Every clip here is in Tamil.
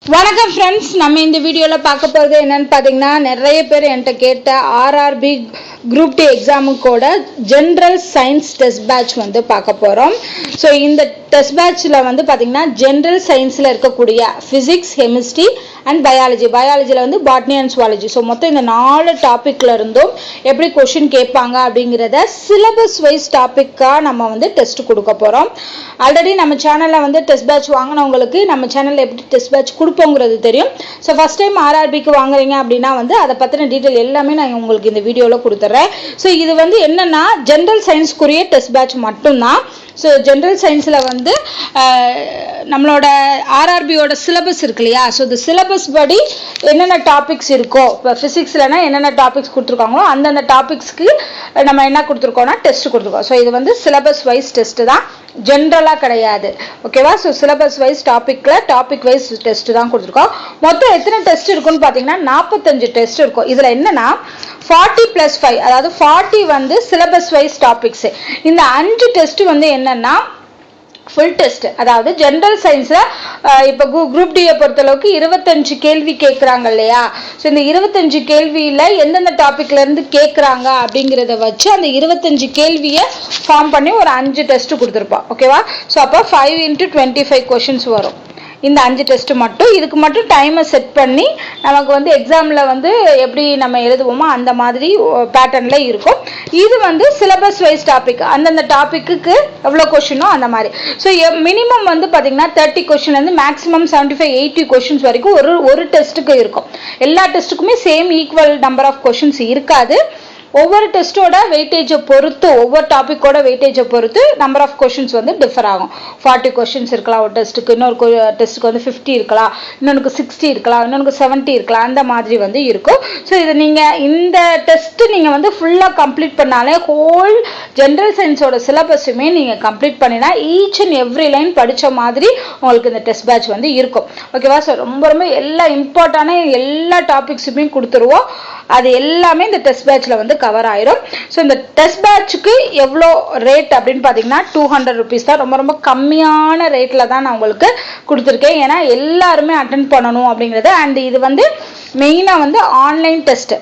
வணக்கம் ஃப்ரெண்ட்ஸ், நம்ம இந்த வீடியோவில் பார்க்க போகிறது என்னென்னு பார்த்தீங்கன்னா, நிறைய பேர் என்கிட்ட கேட்ட ஆர்ஆர்பி குரூப் டி எக்ஸாமுக்கோட ஜென்ரல் சயின்ஸ் டெஸ்ட் பேட்ச் வந்து பார்க்க போகிறோம். ஸோ இந்த டெஸ்ட் பேட்சில் வந்து பார்த்தீங்கன்னா ஜென்ரல் சயின்ஸில் இருக்கக்கூடிய ஃபிசிக்ஸ், கெமிஸ்ட்ரி அண்ட் பயாலஜியில் வந்து பாட்னி அண்ட் சுவாலஜி. ஸோ மொத்தம் இந்த 4 டாப்பிக்கில் இருந்தும் எப்படி கொஷின் கேட்பாங்க அப்படிங்கிறத சிலபஸ் வைஸ் டாப்பிக்காக நம்ம வந்து டெஸ்ட் கொடுக்க போகிறோம். ஆல்ரெடி நம்ம சேனலில் வந்து டெஸ்ட் பேட்ச் வாங்கினவங்களுக்கு நம்ம சேனலில் எப்படி டெஸ்ட் பேட்ச் கொடுப்போங்கிறது தெரியும். ஸோ ஃபஸ்ட் டைம் ஆர்ஆர்பிக்கு வாங்குறீங்க அப்படின்னா வந்து அதை பற்றின டீட்டெயில் எல்லாமே நான் உங்களுக்கு இந்த வீடியோவில் கொடுத்துட்றேன். ஸோ இது வந்து என்னென்னா ஜென்ரல் சயின்ஸ்க்குரிய டெஸ்ட் பேட்ச் மட்டும்தான். ஸோ ஜென்ரல் சயின்ஸில் வந்து நம்மளோட ஆர்ஆர்பியோட சிலபஸ் இருக்கு இல்லையா, ஸோ இந்த சிலபஸ் படி என்னென்ன டாபிக்ஸ் இருக்கோ, இப்போ ஃபிசிக்ஸ்லனா என்னென்ன டாபிக்ஸ் கொடுத்துருக்காங்களோ அந்தந்த டாபிக்ஸ்க்கு நம்ம என்ன கொடுத்துருக்கோம்னா டெஸ்ட் கொடுத்துருக்கோம். ஸோ இது வந்து சிலபஸ் வைஸ் டெஸ்ட் தான், ஜென்ரலாக கிடையாது. ஓகேவா? So syllabus wise topic wise test தான் கொடுத்துருக்கோம். மொத்தம் எத்தனை டெஸ்ட் இருக்குன்னு பார்த்தீங்கன்னா 45 டெஸ்ட் இருக்கும். இதில் என்னன்னா 40+5, அதாவது 40 வந்து சிலபஸ் வைஸ் டாபிக்ஸ். இந்த 5 டெஸ்ட் வந்து என்னன்னா ஃபுல் டெஸ்ட். அதாவது ஜென்ரல் சயின்ஸில் இப்போ குரூப் டியை பொறுத்தளவுக்கு 25 கேள்வி கேட்குறாங்க இல்லையா. ஸோ இந்த 25 கேள்வியில் எந்தெந்த டாப்பிக்லேருந்து கேட்குறாங்க அப்படிங்கிறத வச்சு அந்த 25 கேள்வியை ஃபார்ம் பண்ணி ஒரு 5 டெஸ்ட் கொடுத்துருப்போம். ஓகேவா? ஸோ அப்போ 5 × 25 கொஷின்ஸ் வரும் இந்த 5 டெஸ்ட் மட்டும். இதுக்கு மட்டும் டைமை செட் பண்ணி நமக்கு வந்து எக்ஸாமில் வந்து எப்படி நம்ம எழுதுவோமோ அந்த மாதிரி பேட்டர்னில் இருக்கும். இது வந்து சிலபஸ் வைஸ் டாபிக், அந்தந்த டாப்பிக்கு எவ்வளோ கொஷினோ அந்த மாதிரி. ஸோ மினிமம் வந்து பார்த்தீங்கன்னா 30 கொஷின்லேருந்து மேக்ஸிமம் 75-80 கொஷின்ஸ் வரைக்கும் ஒரு டெஸ்ட்டுக்கு இருக்கும். எல்லா டெஸ்ட்டுக்குமே same equal number of questions இருக்காது. ஒவ்வொரு டெஸ்ட்டோட வெயிட்டேஜை பொறுத்து, ஒவ்வொரு டாப்பிக்கோட வெயிட்டேஜை பொறுத்து நம்பர் ஆஃப் கொஷின்ஸ் வந்து டிஃபர் ஆகும். 40 கொஷின்ஸ் இருக்கலாம் ஒரு டெஸ்ட்டுக்கு, இன்னொரு டெஸ்ட்டுக்கு வந்து 50 இருக்கலாம், இன்னொன்று 60 இருக்கலாம், இன்னொன்று 70 இருக்கலாம், அந்த மாதிரி வந்து இருக்கும். ஸோ இது நீங்கள் இந்த டெஸ்ட்டு நீங்கள் வந்து ஃபுல்லாக கம்ப்ளீட் பண்ணாலே ஹோல் ஜென்ரல் சயின்ஸோட சிலபஸுமே நீங்கள் கம்ப்ளீட் பண்ணினா ஈச் அண்ட் எவ்ரி லைன் படித்த மாதிரி உங்களுக்கு இந்த டெஸ்ட் பேட்ச் வந்து இருக்கும். ஓகேவா? ஸோ ரொம்ப ரொம்ப எல்லா இம்பார்ட்டான எல்லா டாபிக்ஸுமே கொடுத்துருவோம். அது எல்லாமே இந்த டெஸ்ட் பேட்ச்ல வந்து கவர் ஆயிரும். ஸோ இந்த டெஸ்ட் பேட்சுக்கு எவ்வளோ ரேட் அப்படின்னு பார்த்தீங்கன்னா 200 rupees தான். ரொம்ப ரொம்ப கம்மியான ரேட்டில் தான் நான் உங்களுக்கு கொடுத்துருக்கேன். ஏன்னா எல்லாருமே அட்டென்ட் பண்ணணும் அப்படிங்கிறது. அண்ட் இது வந்து மெயினாக வந்து ஆன்லைன் டெஸ்ட்டு.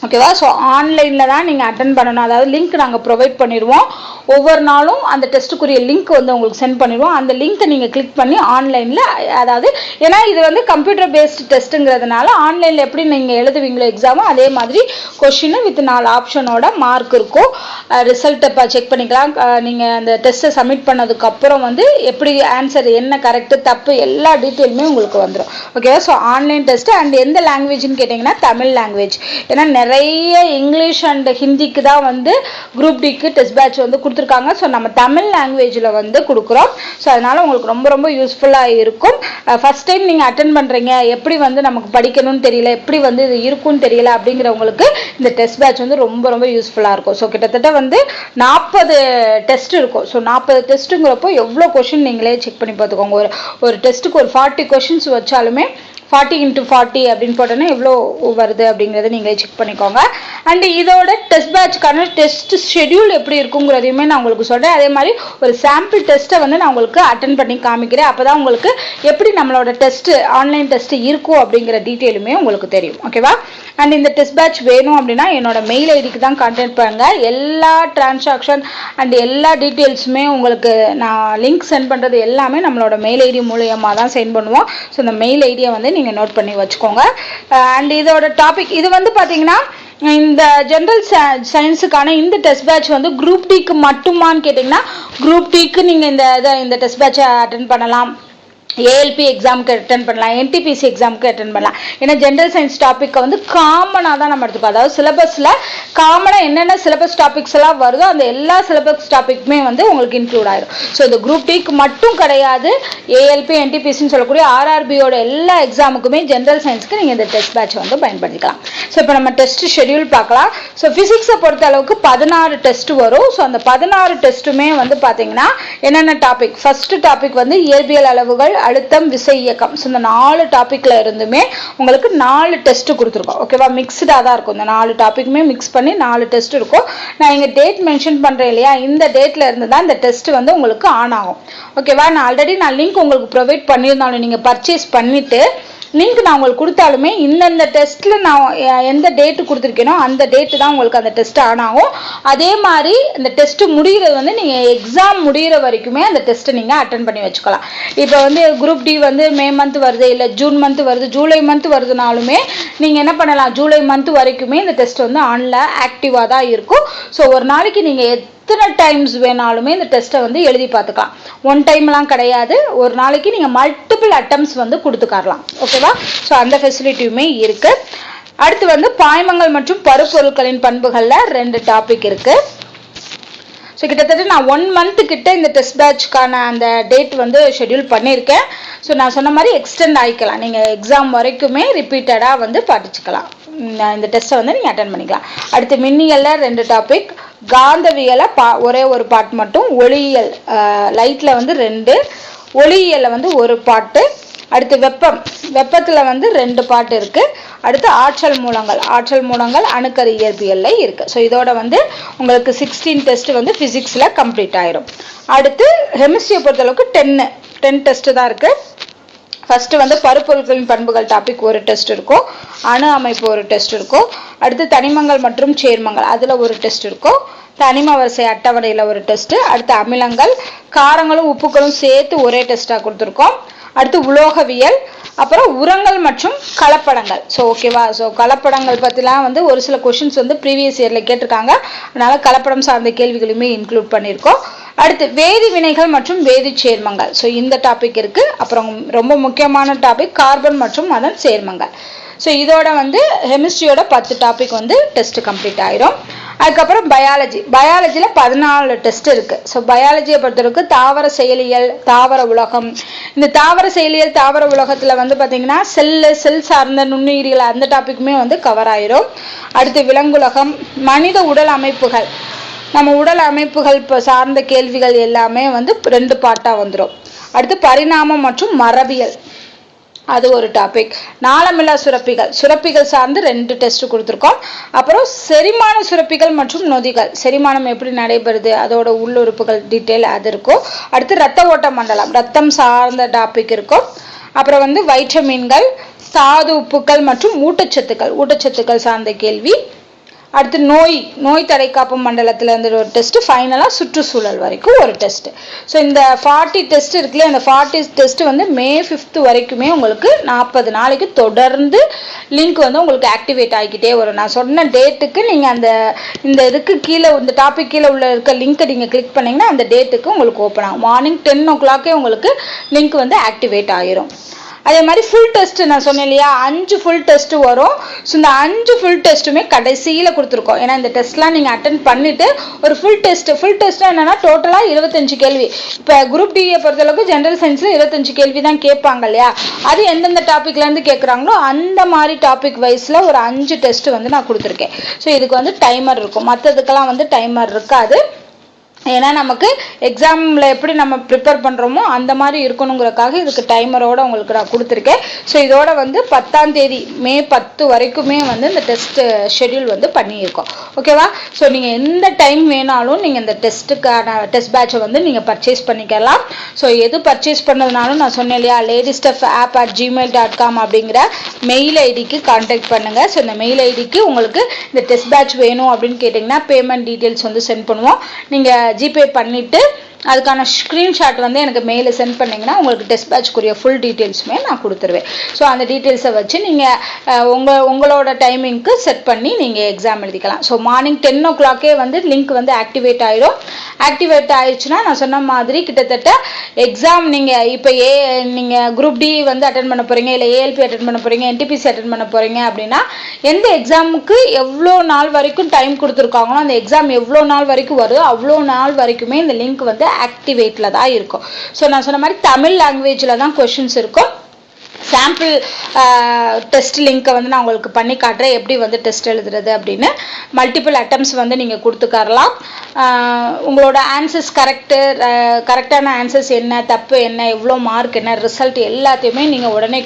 ஓகேவா? ஸோ ஆன்லைனில் தான் நீங்கள் அட்டென்ட் பண்ணணும். அதாவது லிங்க் நாங்கள் ப்ரொவைட் பண்ணிடுவோம். ஒவ்வொரு நாளும் அந்த டெஸ்ட்டுக்குரிய லிங்க் வந்து உங்களுக்கு சென்ட் பண்ணிடுவோம். அந்த லிங்க்கை நீங்கள் கிளிக் பண்ணி ஆன்லைனில், அதாவது ஏன்னா இது வந்து கம்ப்யூட்டர் பேஸ்டு டெஸ்ட்டுங்கிறதுனால ஆன்லைனில் எப்படி நீங்கள் எழுதுவீங்களோ எக்ஸாமோ அதே மாதிரி கொஷின் வித் 4 ஆப்ஷனோட மார்க் இருக்கும். ரிசல்ட்டை செக் பண்ணிக்கலாம். நீங்கள் அந்த டெஸ்ட்டை சப்மிட் பண்ணதுக்கப்புறம் வந்து எப்படி ஆன்சர் என்ன கரெக்டு தப்பு எல்லா டீட்டெயிலுமே உங்களுக்கு வந்துடும். ஓகேவா? So online test. அண்ட் எந்த லாங்குவேஜ்னு கேட்டிங்கன்னா தமிழ் லாங்குவேஜ். ஏன்னா நிறைய இங்கிலீஷ் அண்ட் ஹிந்திக்கு தான் வந்து குரூப் டிக்கு டெஸ்ட் பேட்ச் வந்து கொடுத்துருக்காங்க. ஸோ நம்ம தமிழ் லாங்குவேஜில் வந்து கொடுக்குறோம். ஸோ அதனால் உங்களுக்கு ரொம்ப ரொம்ப யூஸ்ஃபுல்லாக இருக்கும். ஃபஸ்ட் டைம் நீங்கள் அட்டென்ட் பண்ணுறீங்க, எப்படி வந்து நமக்கு படிக்கணும்னு தெரியல, எப்படி வந்து இது இருக்குன்னு தெரியல அப்படிங்கிறவங்களுக்கு இந்த டெஸ்ட் பேட்ச் வந்து ரொம்ப ரொம்ப யூஸ்ஃபுல்லாக இருக்கும். ஸோ கிட்டத்தட்ட வந்து 40 டெஸ்ட் இருக்கும். ஸோ 40 டெஸ்ட்டுங்கிறப்போ எவ்வளோ கொஷின் நீங்களே செக் பண்ணி பார்த்துக்கோங்க. ஒரு டெஸ்ட்டுக்கு ஒரு 40 கொஷின்ஸ் வச்சாலுமே 40 × 40 அப்படின்னு போட்டோன்னா எவ்வளோ வருது அப்படிங்கிறத நீங்களே செக் பண்ணிக்கோங்க. அண்ட் இதோட டெஸ்ட் பேட்ச்க்கான டெஸ்ட் ஷெடியூல் எப்படி இருக்குங்கிறதையுமே நான் உங்களுக்கு சொல்கிறேன். அதே மாதிரி ஒரு சாம்பிள் டெஸ்ட்டை வந்து நான் உங்களுக்கு அட்டென்ட் பண்ணி காமிக்கிறேன். அப்போ தான் உங்களுக்கு எப்படி நம்மளோட டெஸ்ட்டு ஆன்லைன் டெஸ்ட்டு இருக்கும் அப்படிங்கிற டீட்டெயிலுமே உங்களுக்கு தெரியும். ஓகேவா? அண்ட் இந்த டெஸ்ட் பேட்ச் வேணும் அப்படின்னா என்னோட மெயில் ஐடிக்கு தான் கான்டாக்ட் பண்ணுங்க. எல்லா டிரான்சாக்ஷன் அண்ட் எல்லா டீட்டெயில்ஸுமே உங்களுக்கு நான் லிங்க் சென்ட் பண்ணுறது எல்லாமே நம்மளோட மெயில் ஐடி மூலியமாக தான் சென்ட் பண்ணுவோம். ஸோ இந்த மெயில் ஐடியை வந்து நீங்கள் நோட் பண்ணி வச்சுக்கோங்க. அண்ட் இதோட டாபிக் இது வந்து பார்த்தீங்கன்னா இந்த ஜென்ரல் சயின்ஸுக்கான இந்த டெஸ்ட் பேட்ச் வந்து குரூப் டிக்கு மட்டுமான்னு கேட்டிங்கன்னா குரூப் டிக்கு நீங்கள் இந்த டெஸ்ட் பேட்சை அட்டென்ட் பண்ணலாம். ஏஎல்பி எக்ஸாமுக்கு அட்டென்ட் பண்ணலாம், என்டிபிசி எக்ஸாமுக்கு அட்டென்ட் பண்ணலாம். ஏன்னா ஜென்ரல் சயின்ஸ் டாப்பிக்கை வந்து காமனாக தான் நம்ம எடுத்துக்கோம். அதாவது சிலபஸில் காமனாக என்னென்ன சிலபஸ் டாபிக்ஸ் எல்லாம் வருதோ அந்த எல்லா சிலபஸ் டாப்பிக்குமே வந்து உங்களுக்கு இன்க்ளூட் ஆயிடும். ஸோ இந்த குரூப் டிக்கு மட்டும் கிடையாது, ஏஎல்பி என்டிபிசின்னு சொல்லக்கூடிய ஆர்ஆர்பியோட எல்லா எக்ஸாமுக்குமே ஜென்ரல் சயின்ஸ்க்கு நீங்கள் இந்த டெஸ்ட் பேட்சை வந்து பயன்படுத்திக்கலாம். ஸோ இப்போ நம்ம டெஸ்ட் ஷெடியூல் பார்க்கலாம். ஸோ ஃபிசிக்ஸை பொறுத்த அளவுக்கு 16 டெஸ்ட் வரும். ஸோ அந்த 16 டெஸ்ட்டுமே வந்து பார்த்தீங்கன்னா என்னென்ன டாபிக், ஃபர்ஸ்ட் டாபிக் வந்து இயற்பியல் அளவுகள் அழுத்தம், விசை இயக்கம். ஸோ இந்த 4 டாப்பிக்ல இருந்துமே உங்களுக்கு 4 டெஸ்ட் கொடுத்துருக்கோம். ஓகேவா, மிக்ஸ்டாக தான் இருக்கும். இந்த 4 டாப்பிக்குமே மிக்ஸ் பண்ணி 4 டெஸ்ட் இருக்கும். நான் இங்கே டேட் மென்ஷன் பண்ணுறேன் இல்லையா, இந்த டேட்ல இருந்து தான் இந்த டெஸ்ட் வந்து உங்களுக்கு ஆன் ஆகும். ஓகேவா, நான் ஆல்ரெடி லிங்க் உங்களுக்கு ப்ரொவைட் பண்ணியிருந்தாலும் நீங்கள் பர்ச்சேஸ் பண்ணிட்டு லிங்க் நான் உங்களுக்கு கொடுத்தாலுமே இந்தந்த டெஸ்ட்டில் நான் எந்த டேட்டு கொடுத்துருக்கேனோ அந்த டேட்டு தான் உங்களுக்கு அந்த டெஸ்ட் ஆன் ஆகும். அதே மாதிரி இந்த டெஸ்ட்டு முடிகிறது வந்து நீங்கள் எக்ஸாம் முடிகிற வரைக்குமே அந்த டெஸ்ட்டை நீங்கள் அட்டன் பண்ணி வச்சுக்கலாம். இப்போ வந்து குரூப் டி வந்து மே மந்த் வருது, இல்லை ஜூன் மந்த் வருது, ஜூலை மந்த் வருதுனாலுமே நீங்கள் என்ன பண்ணலாம், ஜூலை மந்த் வரைக்குமே இந்த டெஸ்ட் வந்து ஆன்ல ஆக்டிவாக தான் இருக்கும். ஸோ ஒரு நாளைக்கு நீங்கள் எத்தனை டைம்ஸ் வேணாலுமே இந்த டெஸ்ட்டை வந்து எழுதி பார்த்துக்கலாம். ஒன் டைம்லாம் கிடையாது, ஒரு நாளைக்கு நீங்கள் மல்டிபிள் அட்டம்ஸ் வந்து கொடுத்துக்காரலாம். ஓகேவா, ஸோ அந்த ஃபெசிலிட்டியுமே இருக்கு. அடுத்து வந்து பாய்மங்கள் மற்றும் பருப்பொருட்களின் பண்புகளில் 2 டாபிக் இருக்கு. ஸோ கிட்டத்தட்ட நான் 1 month கிட்ட இந்த டெஸ்ட் பேட்ச்க்கான அந்த டேட் வந்து ஷெட்யூல் பண்ணியிருக்கேன். ஸோ நான் சொன்ன மாதிரி எக்ஸ்டெண்ட் ஆகிக்கலாம், நீங்கள் எக்ஸாம் வரைக்குமே ரிப்பீட்டடாக வந்து படிச்சுக்கலாம். இந்த டெஸ்ட்டை வந்து நீங்கள் அட்டன் பண்ணிக்கலாம். அடுத்து மின்னியலில் 2 டாபிக், காந்தவியலை ஒரே ஒரு பார்ட் மட்டும், ஒளியியல் லைட்டில் வந்து 2, ஒளியியலில் வந்து 1 பார்ட்டு. அடுத்து வெப்பத்தில் வந்து 2 பார்ட் இருக்குது. அடுத்து ஆற்றல் மூலங்கள் அணுக்கரு இயற்பியலில் இருக்குது. ஸோ இதோட வந்து உங்களுக்கு 16 டெஸ்ட் வந்து ஃபிசிக்ஸில் கம்ப்ளீட் ஆயிரும். அடுத்து கெமிஸ்ட்ரியை பொறுத்தளவுக்கு 10 டெஸ்ட்டு தான் இருக்குது. ஃபர்ஸ்ட் வந்து பருப்பொருட்களின் பண்புகள் டாபிக் 1 டெஸ்ட் இருக்கும், அணு அமைப்பு 1 டெஸ்ட் இருக்கும். அடுத்து தனிமங்கள் மற்றும் சேர்மங்கள் அதில் 1 டெஸ்ட் இருக்கும், தனிம வரிசை அட்டவணையில் 1 டெஸ்ட். அடுத்து அமிலங்கள், காரங்களும் உப்புகளும் சேர்த்து ஒரே டெஸ்ட்டாக கொடுத்துருக்கோம். அடுத்து உலோகவியல், அப்புறம் உரங்கள் மற்றும் கலப்படங்கள். ஸோ ஓகேவா, ஸோ கலப்படங்கள் பற்றிலாம் வந்து ஒரு சில கொஷின்ஸ் வந்து ப்ரீவியஸ் இயரில் கேட்டிருக்காங்க, அதனால கலப்படம் சார்ந்த கேள்விகளுமே இன்க்ளூட் பண்ணியிருக்கோம். அடுத்து வேதி வினைகள் மற்றும் வேதி சேர்மங்கள், ஸோ இந்த டாபிக் இருக்கு. அப்புறம் ரொம்ப முக்கியமான டாபிக் கார்பன் மற்றும் அதன் சேர்மங்கள். ஸோ இதோட வந்து கெமிஸ்ட்ரியோட 10 டாபிக் வந்து டெஸ்ட் கம்ப்ளீட் ஆயிரும். அதுக்கப்புறம் பயாலஜியில் 14 டெஸ்ட் இருக்கு. ஸோ பயாலஜியை பொறுத்தவரைக்கும் தாவர செயலியல், தாவர உலகம். இந்த தாவர செயலியல், தாவர உலகத்தில் வந்து பார்த்தீங்கன்னா செல் சார்ந்த நுண்ணுயிரிகள் அந்த டாபிக்குமே வந்து கவர் ஆயிரும். அடுத்து விலங்குலகம், மனித உடல் அமைப்புகள், நம்ம உடல் அமைப்புகள் இப்போ சார்ந்த கேள்விகள் எல்லாமே வந்து 2 பார்ட்டாக வந்துடும். அடுத்து பரிணாமம் மற்றும் மரபியல், அது ஒரு டாபிக். நாளமில்லா சுரப்பிகள் சார்ந்து 2 டெஸ்ட் கொடுத்துருக்கோம். அப்புறம் செரிமான சுரப்பிகள் மற்றும் நொதிகள், செரிமானம் எப்படி நடைபெறுது அதோட உள்ளுறுப்புகள் டீட்டெயில் அது இருக்கும். அடுத்து ரத்த ஓட்ட மண்டலம், ரத்தம் சார்ந்த டாபிக் இருக்கும். அப்புறம் வந்து வைட்டமின்கள், தாது உப்புக்கள் மற்றும் ஊட்டச்சத்துக்கள் சார்ந்த கேள்வி. அடுத்து நோய் தடைக்காப்பு மண்டலத்தில் இருந்து 1 டெஸ்ட், ஃபைனலாக சுற்றுச்சூழல் வரைக்கும் 1 டெஸ்ட். ஸோ இந்த 40 டெஸ்ட் இருக்குல்ல, இந்த 40 டெஸ்ட் வந்து மே 5 வரைக்குமே உங்களுக்கு 40 நாளைக்கு தொடர்ந்து லிங்க் வந்து உங்களுக்கு ஆக்டிவேட் ஆகிக்கிட்டே வரும். நான் சொன்ன டேட்டுக்கு நீங்கள் இந்த இதுக்கு கீழே, இந்த டாபிக் கீழே உள்ள இருக்க லிங்க்கை நீங்கள் கிளிக் பண்ணிங்கன்னா அந்த டேட்டுக்கு உங்களுக்கு ஓப்பன் ஆகும். மார்னிங் 10 o'clock உங்களுக்கு லிங்க் வந்து ஆக்டிவேட் ஆகிரும். அதே மாதிரி ஃபுல் டெஸ்ட் நான் சொன்னேன் இல்லையா, 5 ஃபுல் டெஸ்ட் வரும். ஸோ இந்த 5 ஃபுல் டெஸ்ட்டுமே கடைசியில் கொடுத்துருக்கோம். ஏன்னா இந்த டெஸ்ட்லாம் நீங்கள் அட்டன் பண்ணிட்டு ஒரு ஃபுல் டெஸ்ட்டாக என்னன்னா டோட்டலாக 25 கேள்வி. இப்போ குரூப் டியை பொறுத்தளவுக்கு ஜென்ரல் சயின்ஸில் 25 கேள்வி தான் கேட்பாங்க இல்லையா, அது எந்தெந்த டாப்பிக்லேருந்து கேட்குறாங்களோ அந்த மாதிரி டாபிக் வைஸில் ஒரு 5 டெஸ்ட் வந்து நான் கொடுத்துருக்கேன். ஸோ இதுக்கு வந்து டைமர் இருக்கும், மற்றதுக்கெல்லாம் வந்து டைமர் இருக்காது. ஏன்னா நமக்கு எக்ஸாமில் எப்படி நம்ம ப்ரிப்பேர் பண்ணுறோமோ அந்த மாதிரி இருக்கணுங்கிறதுக்காக இதுக்கு டைமரோட உங்களுக்கு நான் கொடுத்துருக்கேன். ஸோ இதோட வந்து 10ஆம் தேதி மே 10 வரைக்குமே வந்து இந்த டெஸ்ட் ஷெட்யூல் வந்து பண்ணியிருக்கோம். ஓகேவா, ஸோ நீங்கள் எந்த டைம் வேணாலும் நீங்கள் இந்த டெஸ்ட் பேட்சை வந்து நீங்கள் பர்ச்சேஸ் பண்ணிக்கலாம். ஸோ எது பர்ச்சேஸ் பண்ணதுனாலும் நான் சொன்னேன் இல்லையா, ladystuff@gmail.com அப்படிங்கிற மெயில் ஐடிக்கு கான்டாக்ட் பண்ணுங்கள். ஸோ இந்த மெயில் ஐடிக்கு உங்களுக்கு இந்த டெஸ்ட் பேட்ச் வேணும் அப்படின்னு கேட்டிங்கன்னா பேமெண்ட் டீட்டெயில்ஸ் வந்து சென்ட் பண்ணுவோம். நீங்கள் ஜிபே பண்ணிவிட்டு அதுக்கான ஸ்க்ரீன்ஷாட் வந்து எனக்கு மெயிலில் சென்ட் பண்ணிங்கன்னா உங்களுக்கு டெஸ்ட் பேட்ச்க்குரிய ஃபுல் டீட்டெயில்ஸுமே நான் கொடுத்துருவேன். ஸோ அந்த டீட்டெயில்ஸை வச்சு நீங்கள் உங்களோட டைமிங்க்கு செட் பண்ணி நீங்கள் எக்ஸாம் எழுதிக்கலாம். ஸோ மார்னிங் 10 o'clock வந்து லிங்க் வந்து ஆக்டிவேட் ஆகிடும். ஆக்டிவேட் ஆயிடுச்சுன்னா நான் சொன்ன மாதிரி கிட்டத்தட்ட எக்ஸாம் நீங்கள் இப்போ நீங்கள் குரூப் டி வந்து அட்டன் பண்ண போகிறீங்க, இல்லை ஏஎல்பி அட்டன் பண்ண போகிறீங்க, என்டிபிசி அட்டன் பண்ண போகிறீங்க அப்படின்னா எந்த எக்ஸாமுக்கு எவ்வளோ நாள் வரைக்கும் டைம் கொடுத்துருக்காங்களோ அந்த எக்ஸாம் எவ்வளோ நாள் வரைக்கும் வருதோ அவ்வளோ நாள் வரைக்குமே இந்த லிங்க் வந்து ஆக்டிவேட்டில் தான் இருக்கும். ஸோ நான் சொன்ன மாதிரி தமிழ் லாங்குவேஜில் தான் கொஷின்ஸ் இருக்கும். சாம்பிள் டெஸ்ட் லிங்க்கை வந்து நான் உங்களுக்கு பண்ணி காட்டுறேன் எப்படி வந்து டெஸ்ட் எழுதுறது அப்படின்னு. மல்டிபிள் அட்டம்ப்ட்ஸ் வந்து நீங்கள் கொடுத்துக்கரலாம். உங்களோட ஆன்சர்ஸ் கரெக்டான ஆன்சர்ஸ் என்ன, தப்பு என்ன, எவ்வளோ மார்க் என்ன, ரிசல்ட் எல்லாத்தையுமே நீங்கள் உடனே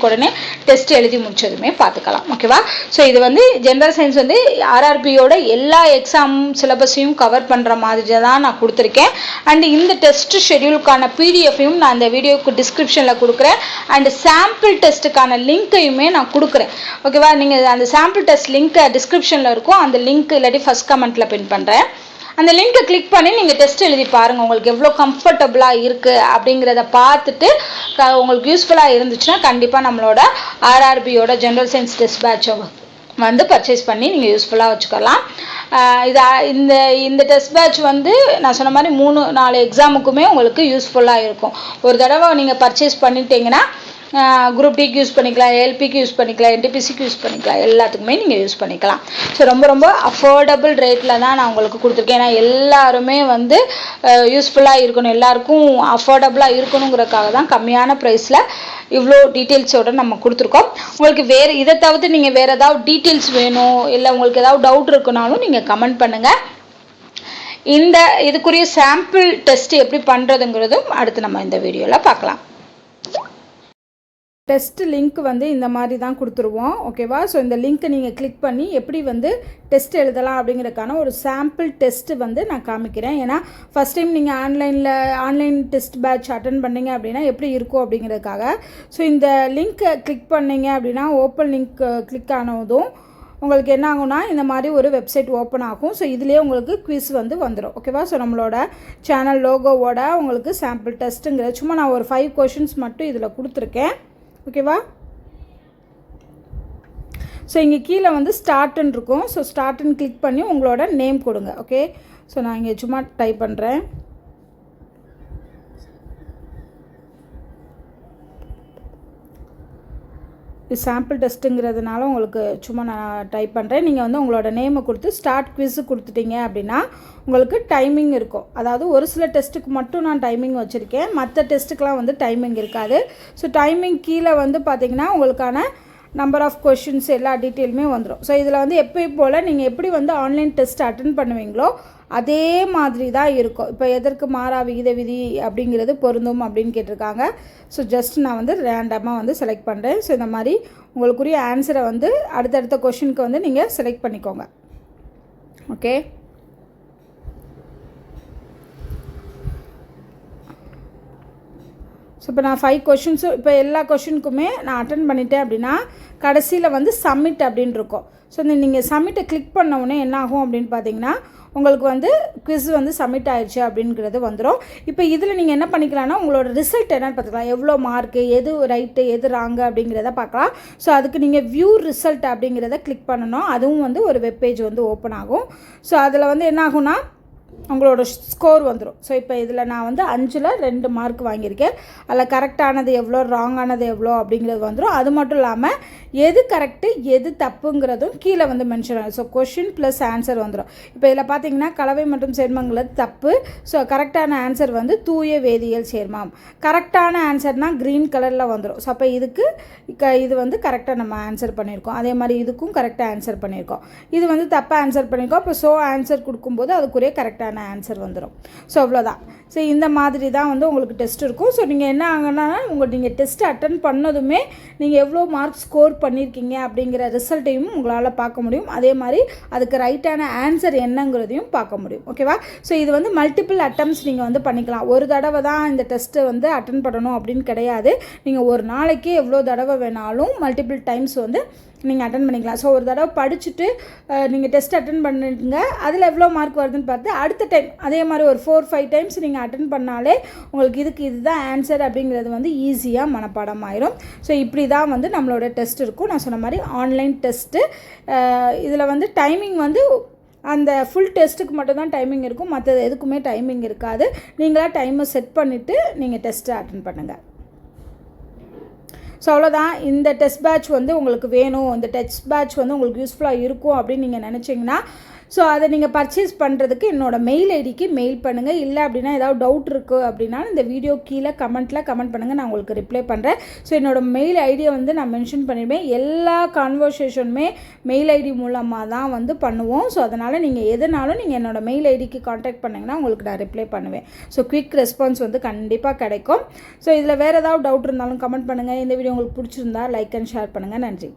டெஸ்ட் எழுதி முடிச்சதுமே பார்த்துக்கலாம். ஓகேவா? ஸோ இது வந்து ஜென்ரல் சயின்ஸ் வந்து ஆர்ஆர்பியோட எல்லா எக்ஸாம் சிலபஸையும் கவர் பண்ணுற மாதிரி தான் நான் கொடுத்துருக்கேன். அண்ட் இந்த டெஸ்ட் ஷெடியூலுக்கான பிடிஎஃப்பையும் நான் இந்த வீடியோக்கு டிஸ்கிரிப்ஷனில் கொடுக்குறேன். அண்ட் சாம்பிள் டெஸ்ட்டுக்கான லிங்க்கையுமே நான் கொடுக்குறேன். ஓகேவா? நீங்கள் அந்த சாம்பிள் டெஸ்ட் லிங்க் டிஸ்கிரிப்ஷனில் இருக்கும். அந்த லிங்க் இல்லாட்டி ஃபர்ஸ்ட் கமெண்ட்டில் பின் பண்ணுறேன். அந்த லிங்கை கிளிக் பண்ணி நீங்கள் டெஸ்ட் எழுதி பாருங்கள். உங்களுக்கு எவ்வளோ கம்ஃபர்டபுளாக இருக்குது அப்படிங்கிறத பார்த்துட்டு உங்களுக்கு யூஸ்ஃபுல்லாக இருந்துச்சுன்னா கண்டிப்பாக நம்மளோட ஆர்ஆர்பியோட ஜென்ரல் சயின்ஸ் டெஸ்ட் பேட்சை வந்து பர்ச்சேஸ் பண்ணி நீங்கள் யூஸ்ஃபுல்லாக வச்சுக்கலாம். இந்த டெஸ்ட் பேட்ச் வந்து நான் சொன்ன மாதிரி 3-4 எக்ஸாமுக்குமே உங்களுக்கு யூஸ்ஃபுல்லாக இருக்கும். ஒரு தடவை நீங்கள் பர்ச்சேஸ் பண்ணிட்டீங்கன்னா குரூப் டிக்கு யூஸ் பண்ணிக்கலாம், எல்பிக்கு யூஸ் பண்ணிக்கலாம், என்டிபிசிக்கு யூஸ் பண்ணிக்கலாம், எல்லாத்துக்குமே நீங்கள் யூஸ் பண்ணிக்கலாம். ஸோ ரொம்ப அஃபோர்டபுள் ரேட்டில் தான் நான் உங்களுக்கு கொடுத்துருக்கேன். ஏன்னா எல்லாருமே வந்து யூஸ்ஃபுல்லாக இருக்கணும், எல்லாருக்கும் அஃபோர்டபுளாக இருக்கணுங்கிறதுக்காக தான் கம்மியான ப்ரைஸில் இவ்வளோ டீட்டெயில்ஸோடு நம்ம கொடுத்துருக்கோம். உங்களுக்கு வேறு இதை தவிர்த்து நீங்கள் வேறு ஏதாவது டீட்டெயில்ஸ் வேணும், இல்லை உங்களுக்கு ஏதாவது டவுட் இருக்குனாலும் நீங்கள் கமெண்ட் பண்ணுங்கள். இதுக்குரிய சாம்பிள் டெஸ்ட் எப்படி பண்ணுறதுங்கிறதும் அடுத்து நம்ம இந்த வீடியோவில் பார்க்கலாம். டெஸ்ட் லிங்க் வந்து இந்த மாதிரி தான் கொடுத்துருவோம். ஓகேவா? ஸோ இந்த லிங்க்கை நீங்கள் கிளிக் பண்ணி எப்படி வந்து டெஸ்ட் எழுதலாம் அப்படிங்கிறதுக்கான ஒரு சாம்பிள் டெஸ்ட்டு வந்து நான் காமிக்கிறேன். ஏன்னா ஃபஸ்ட் டைம் நீங்கள் ஆன்லைன் டெஸ்ட் பேட்ச் அட்டன் பண்ணிங்க அப்படின்னா எப்படி இருக்கும் அப்படிங்கிறதுக்காக. ஸோ இந்த லிங்க்கை கிளிக் பண்ணிங்க அப்படின்னா ஓப்பன் லிங்க் கிளிக் ஆனதும் உங்களுக்கு என்ன ஆகும்னா இந்த மாதிரி ஒரு வெப்சைட் ஓப்பன் ஆகும். ஸோ இதுலேயே உங்களுக்கு குவிஸ் வந்து வந்துடும். ஓகேவா? ஸோ நம்மளோட சேனல் லோகோவோட உங்களுக்கு சாம்பிள் டெஸ்ட்டுங்கிற சும்மா நான் ஒரு 5 கொஷின்ஸ் மட்டும் இதில் கொடுத்துருக்கேன். ஓகேவா? ஸோ இங்கே கீழே வந்து ஸ்டார்ட்னு இருக்கும். ஸோ ஸ்டார்ட்னு கிளிக் பண்ணி உங்களோட நேம் கொடுங்க. ஓகே? ஸோ நான் இங்கே சும்மா டைப் பண்ணுறேன். இது சாம்பிள் டெஸ்ட்டுங்கிறதுனால உங்களுக்கு சும்மா நான் டைப் பண்ணுறேன். நீங்கள் வந்து உங்களோட நேமை கொடுத்து ஸ்டார்ட் குவிஸு கொடுத்துட்டீங்க அப்படின்னா உங்களுக்கு டைமிங் இருக்கும். அதாவது ஒரு சில டெஸ்ட்டுக்கு மட்டும் நான் டைமிங் வச்சுருக்கேன், மற்ற டெஸ்ட்டுக்கெலாம் வந்து டைமிங் இருக்காது. ஸோ டைமிங் கீழே வந்து பார்த்திங்கன்னா உங்களுக்கான நம்பர் ஆஃப் கொஷின்ஸ் எல்லா டீட்டெயிலுமே வந்துடும். ஸோ இதில் வந்து எப்பயும் போல் நீங்கள் எப்படி வந்து ஆன்லைன் டெஸ்ட் அட்டன் பண்ணுவீங்களோ அதே மாதிரி தான் இருக்கும். இப்போ எதற்கு மாறா விகித விதி அப்படிங்கிறது பொருந்தும் அப்படின்னு கேட்டிருக்காங்க. ஸோ ஜஸ்ட் நான் வந்து ரேண்டமாக வந்து செலக்ட் பண்ணுறேன். ஸோ இந்த மாதிரி உங்களுக்குரிய ஆன்சரை வந்து அடுத்தடுத்த கொஷினுக்கு வந்து நீங்கள் செலக்ட் பண்ணிக்கோங்க. ஓகே? ஸோ இப்போ நான் 5 கொஷின்ஸும் இப்போ எல்லா கொஷினுக்குமே நான் அட்டன் பண்ணிட்டேன் அப்படின்னா கடைசியில் வந்து சப்மிட் அப்படின்னு இருக்கும். ஸோ நீங்கள் சப்மிட்டை கிளிக் பண்ண உடனே என்ன ஆகும் அப்படின்னு பார்த்தீங்கன்னா உங்களுக்கு வந்து குவிஸ் வந்து சப்மிட் ஆயிடுச்சு அப்படிங்கிறது வந்துடும். இப்போ இதில் நீங்கள் என்ன பண்ணிக்கலாம்னா உங்களோட ரிசல்ட் என்னென்னு பார்த்துக்கலாம், எவ்வளோ மார்க்கு, எது ரைட்டு எது ராங்கு அப்படிங்கிறத பார்க்கலாம். ஸோ அதுக்கு நீங்கள் வியூ ரிசல்ட் அப்படிங்கிறத கிளிக் பண்ணணும். அதுவும் வந்து ஒரு வெப்பேஜ் வந்து ஓப்பன் ஆகும். ஸோ அதில் வந்து என்ன ஆகும்னா உங்களோட ஸ்கோர் வந்துடும். ஸோ இப்போ இதில் நான் வந்து 5ல் 2 மார்க் வாங்கியிருக்கேன். அதில் கரெக்டானது எவ்வளோ, ராங்கானது எவ்வளோ அப்படிங்கிறது வந்துடும். அது மட்டும் இல்லாமல் எது கரெக்டு எது தப்புங்கிறதும் கீழே வந்து மென்ஷன் ஆகும். ஸோ கொஷின் ப்ளஸ் ஆன்சர் வந்துடும். இப்போ இதில் பார்த்தீங்கன்னா கலவை மற்றும் சேர்மங்களது தப்பு. ஸோ கரெக்டான ஆன்சர் வந்து தூய வேதியியல் சேர்மம். கரெக்டான ஆன்சர்னால் க்ரீன் கலரில் வந்துடும். ஸோ அப்போ இது வந்து கரெக்டாக நம்ம ஆன்சர் பண்ணியிருக்கோம். அதே மாதிரி இதுக்கும் கரெக்டாக ஆன்சர் பண்ணியிருக்கோம். இது வந்து தப்பாக ஆன்சர் பண்ணியிருக்கோம். இப்போ ஆன்சர் கொடுக்கும்போது அதுக்குரிய கரெக்டான ஆன்சர் வந்துடும். ஸோ அவ்வளோதான். ஸோ இந்த மாதிரி தான் வந்து உங்களுக்கு டெஸ்ட் இருக்கும். ஸோ நீங்கள் என்ன ஆகுனா நீங்கள் டெஸ்ட் அட்டன் பண்ணதுமே நீங்கள் எவ்வளோ மார்க் ஸ்கோர் பண்ணியிருக்கீங்க அப்படிங்கிற ரிசல்ட்டையும் உங்களால் பார்க்க முடியும். அதே மாதிரி அதுக்கு ரைட்டான ஆன்சர் என்னங்கிறதையும் பார்க்க முடியும். ஓகேவா? ஸோ இது வந்து மல்டிபிள் அட்டம்ப்ட்ஸ் நீங்கள் வந்து பண்ணிக்கலாம். ஒரு தடவை தான் இந்த டெஸ்ட்டை வந்து அட்டன் பண்ணணும் அப்படின்னு கிடையாது. நீங்கள் ஒரு நாளைக்கு எவ்வளோ தடவை வேணாலும் மல்டிபிள் டைம்ஸ் வந்து நீங்கள் அட்டன் பண்ணிக்கலாம். ஸோ ஒரு தடவை படிச்சுட்டு நீங்கள் டெஸ்ட் அட்டன் பண்ணிட்டுங்க, அதில் எவ்வளோ மார்க் வருதுன்னு பார்த்து அடுத்த டைம் அதே மாதிரி ஒரு 4-5 டைம்ஸ் நீங்கள் அட்டன் பண்ணாலே உங்களுக்கு இதுதான் ஆன்சர் அப்படிங்கிறது வந்து ஈஸியாக மனப்பாடம் ஆயிரும். ஸோ இப்படி தான் வந்து நம்மளோட டெஸ்ட் இருக்கும். நான் சொன்ன மாதிரி ஆன்லைன் டெஸ்ட்டு. இதில் வந்து டைமிங் வந்து அந்த ஃபுல் டெஸ்ட்டுக்கு மட்டும் தான் டைமிங் இருக்கும், மற்றது எதுக்குமே டைமிங் இருக்காது. நீங்களாக டைமை செட் பண்ணிவிட்டு நீங்கள் டெஸ்ட்டை அட்டன் பண்ணுங்கள். ஸோ அவ்வளோதான். இந்த டெஸ்ட் பேட்ச் வந்து உங்களுக்கு வேணும், இந்த டெஸ்ட் பேட்ச் வந்து உங்களுக்கு யூஸ்ஃபுல்லாக இருக்கும் அப்படின்னு நீங்கள் நினச்சிங்கன்னா ஸோ அதை நீங்கள் பர்ச்சேஸ் பண்ணுறதுக்கு என்னோடய மெயில் ஐடிக்கு மெயில் பண்ணுங்கள். இல்லை அப்படின்னா ஏதாவது டவுட் இருக்குது அப்படின்னா இந்த வீடியோ கீழே கமெண்ட் பண்ணுங்கள், நான் உங்களுக்கு ரிப்ளை பண்ணுறேன். ஸோ என்னோடய மெயில் ஐடியை வந்து நான் மென்ஷன் பண்ணிடுவேன். எல்லா கான்வர்சேஷனுமே மெயில் ஐடி மூலமாக தான் வந்து பண்ணுவோம். ஸோ அதனால் நீங்கள் எதுனாலும் நீங்கள் என்னோடய மெயில் ஐடிக்கு காண்டாக்ட் பண்ணிங்கன்னா உங்களுக்கு நான் ரிப்ளை பண்ணுவேன். ஸோ குவிக் ரெஸ்பான்ஸ் வந்து கண்டிப்பாக கிடைக்கும். ஸோ இதில் வேறு ஏதாவது டவுட் இருந்தாலும் கமெண்ட் பண்ணுங்கள். இந்த வீடியோ உங்களுக்கு பிடிச்சிருந்தா லைக் அண்ட் ஷேர் பண்ணுங்கள். நன்றி.